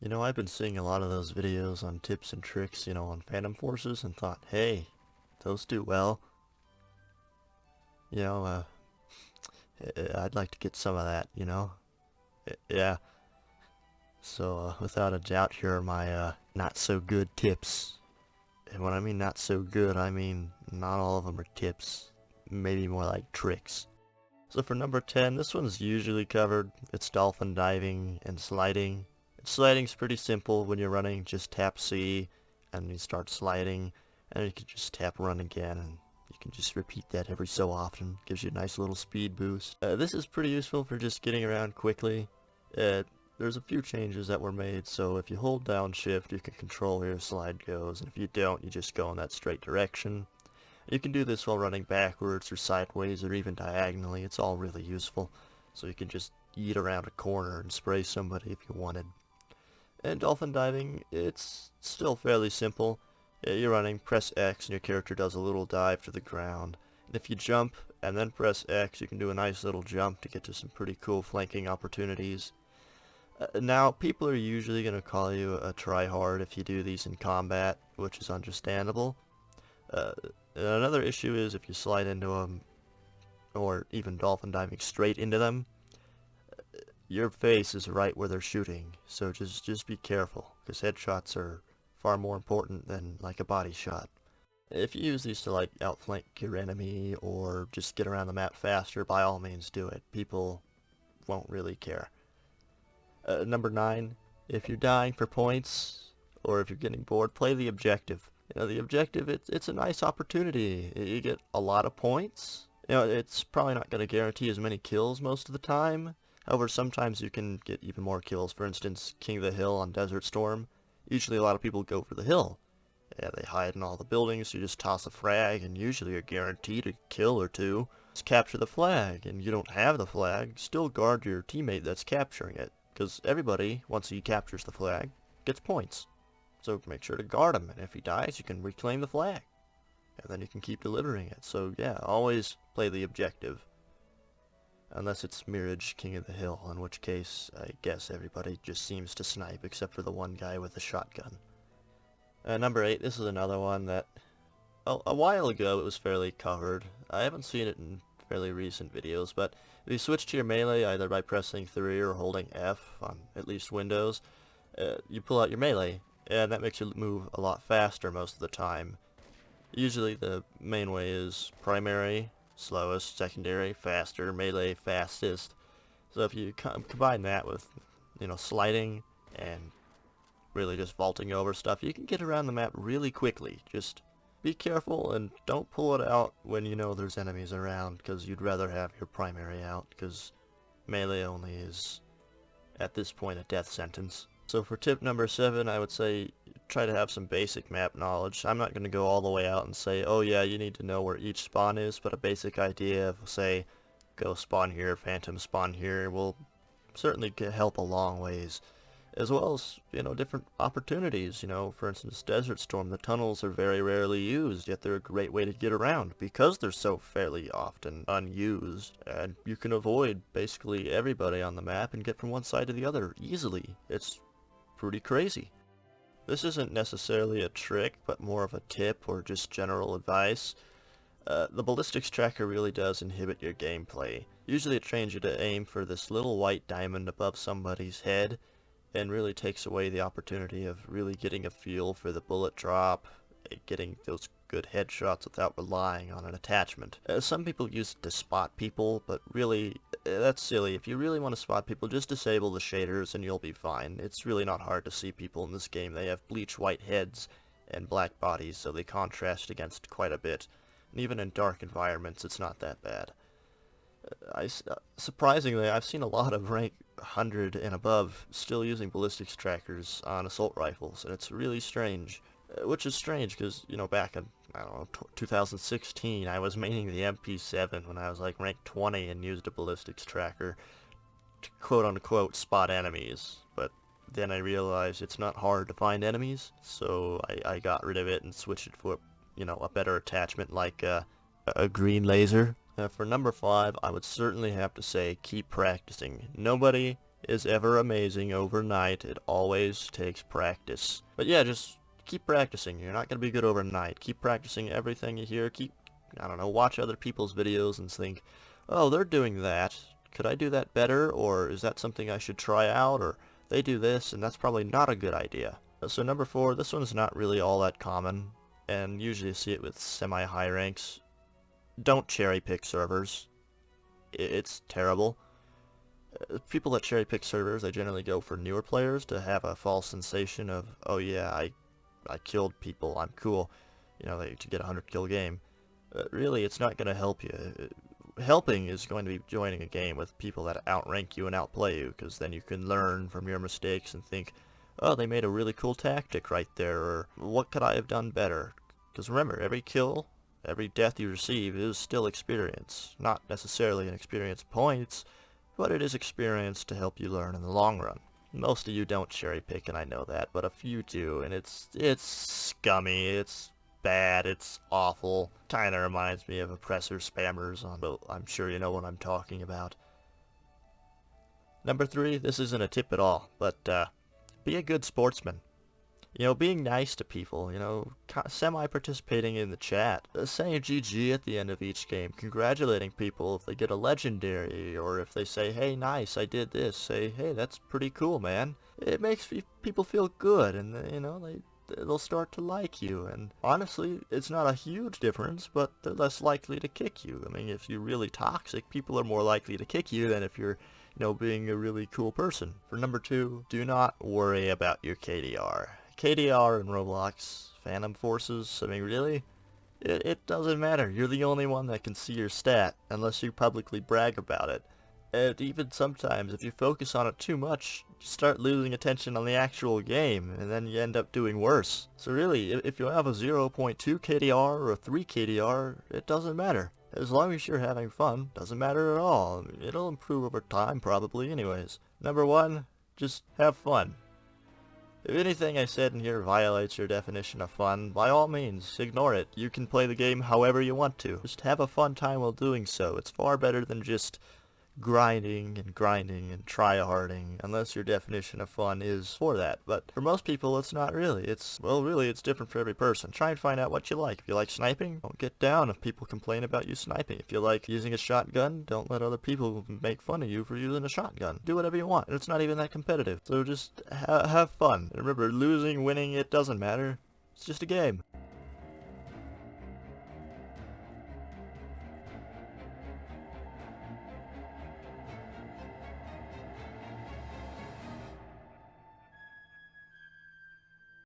You know, I've been seeing a lot of those videos on tips and tricks, on Phantom Forces and thought, hey, those do well. You know, I'd like to get some of that. Yeah, so without a doubt, here are my not so good tips. And when I mean not so good, I mean not all of them are tips. Maybe more like tricks. So for number 10, this one's usually covered. It's dolphin diving and sliding. Sliding's pretty simple when you're running. Just tap C and you start sliding, and you can just tap run again, and you can just repeat that every so often. Gives you a nice little speed boost. This is pretty useful for just getting around quickly. There's a few changes that were made, so if you hold down shift, you can control where your slide goes, and if you don't, you just go in that straight direction. You can do this while running backwards or sideways or even diagonally. It's all really useful. So you can just yeet around a corner and spray somebody if you wanted. And dolphin diving, it's still fairly simple. You're running, press X, and your character does a little dive to the ground. And if you jump and then press X, you can do a nice little jump to get to some pretty cool flanking opportunities. Now, people are usually going to call you a tryhard if you do these in combat, which is understandable. Uh, Another issue is if you slide into them, or even dolphin diving straight into them, your face is right where they're shooting, so just be careful, because headshots are far more important than like a body shot. If you use these to like outflank your enemy or just get around the map faster, by all means do it. People won't really care. Number 9, if you're dying for points, or if you're getting bored, play the objective. The objective, it's a nice opportunity. You get a lot of points. It's probably not going to guarantee as many kills most of the time. However, sometimes you can get even more kills. For instance, King of the Hill on Desert Storm. Usually a lot of people go for the hill. Yeah, they hide in all the buildings, so you just toss a frag, and usually you're guaranteed a kill or two. Just capture the flag, and you don't have the flag, still guard your teammate that's capturing it. Because everybody, once he captures the flag, gets points. So make sure to guard him, and if he dies, you can reclaim the flag. And then you can keep delivering it. So yeah, always play the objective. Unless it's Mirage, King of the Hill, in which case, I guess everybody just seems to snipe, except for the one guy with the shotgun. Number 8, this is another one that, a while ago it was fairly covered. I haven't seen it in fairly recent videos, but if you switch to your melee either by pressing 3 or holding F on at least Windows, you pull out your melee, and that makes you move a lot faster most of the time. Usually the main way is primary, slowest, secondary, faster, melee, fastest. So if you combine that with, sliding and really just vaulting over stuff, you can get around the map really quickly. Just be careful and don't pull it out when you know there's enemies around, because you'd rather have your primary out, because melee only is, at this point, a death sentence. So for tip number 7, I would say try to have some basic map knowledge. I'm not going to go all the way out and say, oh yeah, you need to know where each spawn is, but a basic idea of, say, go spawn here, phantom spawn here, will certainly help a long ways. As well as, different opportunities. For instance, Desert Storm, the tunnels are very rarely used, yet they're a great way to get around because they're so fairly often unused, and you can avoid basically everybody on the map and get from one side to the other easily. It's pretty crazy. This isn't necessarily a trick, but more of a tip or just general advice. The ballistics tracker really does inhibit your gameplay. Usually it trains you to aim for this little white diamond above somebody's head, and really takes away the opportunity of really getting a feel for the bullet drop, getting those good headshots without relying on an attachment. Some people use it to spot people, but really, that's silly. If you really want to spot people, just disable the shaders and you'll be fine. It's really not hard to see people in this game. They have bleach white heads and black bodies, so they contrast against quite a bit. And even in dark environments, it's not that bad. Surprisingly, I've seen a lot of rank 100 and above still using ballistics trackers on assault rifles, and it's really strange. Which is strange because, back in, 2016, I was maining the MP7 when I was like rank 20 and used a ballistics tracker to quote-unquote spot enemies. But then I realized it's not hard to find enemies, so I got rid of it and switched it for, a better attachment like a green laser. For number 5, I would certainly have to say keep practicing. Nobody is ever amazing overnight. It always takes practice. But yeah, just keep practicing. You're not going to be good overnight. Keep practicing everything you hear. Keep, I don't know, watch other people's videos and think, oh, they're doing that. Could I do that better? Or is that something I should try out? Or they do this, and that's probably not a good idea. So number 4, this one's not really all that common, and usually you see it with semi-high ranks. Don't cherry pick servers. It's terrible. People that cherry pick servers, they generally go for newer players to have a false sensation of, oh yeah, I killed people, I'm cool, you know, to get a 100 kill game. Really, it's not going to help you. Helping is going to be joining a game with people that outrank you and outplay you, because then you can learn from your mistakes and think, oh, they made a really cool tactic right there, or what could I have done better? Because remember, every kill, every death you receive is still experience. Not necessarily an experience points, but it is experience to help you learn in the long run. Most of you don't cherry pick, and I know that, but a few do, and it's scummy, it's bad, it's awful. Kinda reminds me of oppressor spammers well, I'm sure you know what I'm talking about. Number 3, this isn't a tip at all, but be a good sportsman. You know, being nice to people, you know, semi-participating in the chat, saying GG at the end of each game, congratulating people if they get a legendary, or if they say, hey, nice, I did this, say, hey, that's pretty cool, man. It makes people feel good, and, you know, they'll start to like you, and honestly, it's not a huge difference, but they're less likely to kick you. I mean, if you're really toxic, people are more likely to kick you than if you're, you know, being a really cool person. For number 2, do not worry about your KDR. KDR in Roblox, Phantom Forces, I mean, really? It doesn't matter. You're the only one that can see your stat, unless you publicly brag about it. And even sometimes, if you focus on it too much, you start losing attention on the actual game, and then you end up doing worse. So really, if you have a 0.2 KDR or a 3 KDR, it doesn't matter. As long as you're having fun, doesn't matter at all. I mean, it'll improve over time, probably, anyways. Number 1, just have fun. If anything I said in here violates your definition of fun, by all means, ignore it. You can play the game however you want to. Just have a fun time while doing so. It's far better than just grinding and try-harding, unless your definition of fun is for that. But for most people, it's not really. Really, it's different for every person. Try and find out what you like. If you like sniping, don't get down if people complain about you sniping. If you like using a shotgun, don't let other people make fun of you for using a shotgun. Do whatever you want. It's not even that competitive. So just have fun. And remember, losing, winning, it doesn't matter. It's just a game.